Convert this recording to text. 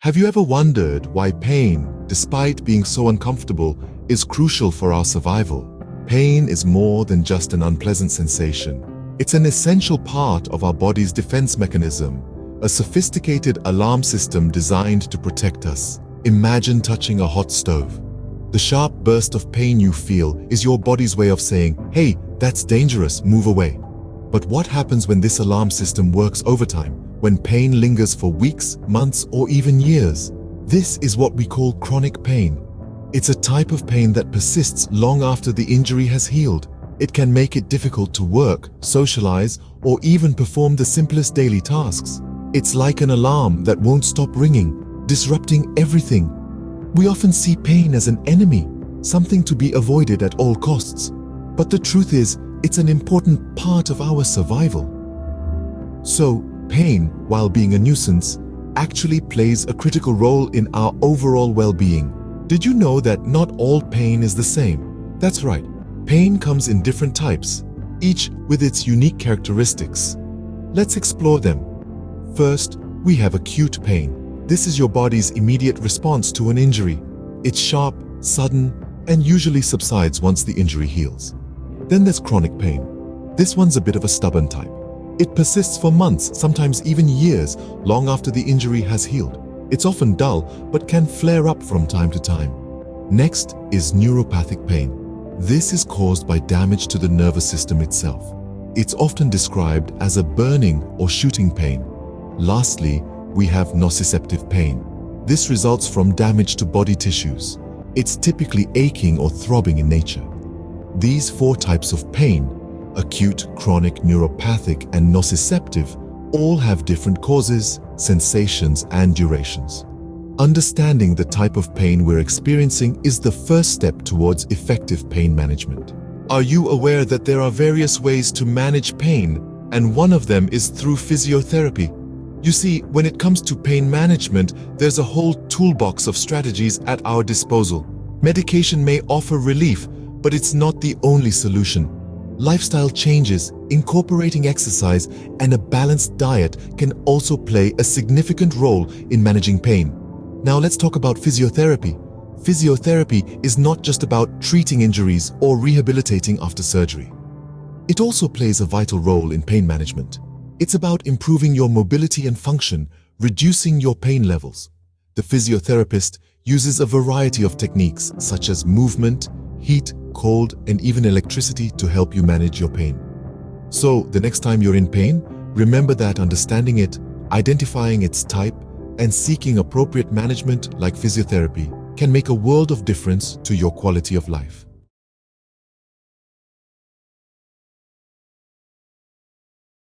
Have you ever wondered why pain, despite being so uncomfortable, is crucial for our survival? Pain is more than just an unpleasant sensation. It's an essential part of our body's defense mechanism, a sophisticated alarm system designed to protect us. Imagine touching a hot stove. The sharp burst of pain you feel is your body's way of saying, "Hey, that's dangerous, move away." But what happens when this alarm system works overtime? When pain lingers for weeks, months, or even years? This is what we call chronic pain. It's a type of pain that persists long after the injury has healed. It can make it difficult to work, socialize, or even perform the simplest daily tasks. It's like an alarm that won't stop ringing, disrupting everything. We often see pain as an enemy, something to be avoided at all costs. But the truth is, it's an important part of our survival. So, pain, while being a nuisance, actually plays a critical role in our overall well-being. Did you know that not all pain is the same? That's right. Pain comes in different types, each with its unique characteristics. Let's explore them. First, we have acute pain. This is your body's immediate response to an injury. It's sharp, sudden, and usually subsides once the injury heals. Then there's chronic pain. This one's a bit of a stubborn type. It persists for months, sometimes even years, long after the injury has healed. It's often dull, but can flare up from time to time. Next is neuropathic pain. This is caused by damage to the nervous system itself. It's often described as a burning or shooting pain. Lastly, we have nociceptive pain. This results from damage to body tissues. It's typically aching or throbbing in nature. These four types of pain, acute, chronic, neuropathic, and nociceptive, all have different causes, sensations, and durations. Understanding the type of pain we're experiencing is the first step towards effective pain management. Are you aware that there are various ways to manage pain, and one of them is through physiotherapy? You see, when it comes to pain management, there's a whole toolbox of strategies at our disposal. Medication may offer relief, but it's not the only solution. Lifestyle changes, incorporating exercise, and a balanced diet can also play a significant role in managing pain. Now let's talk about physiotherapy. Physiotherapy is not just about treating injuries or rehabilitating after surgery. It also plays a vital role in pain management. It's about improving your mobility and function, reducing your pain levels. The physiotherapist uses a variety of techniques such as movement, heat, cold, and even electricity to help you manage your pain. So, the next time you're in pain, remember that understanding it, identifying its type, and seeking appropriate management like physiotherapy can make a world of difference to your quality of life.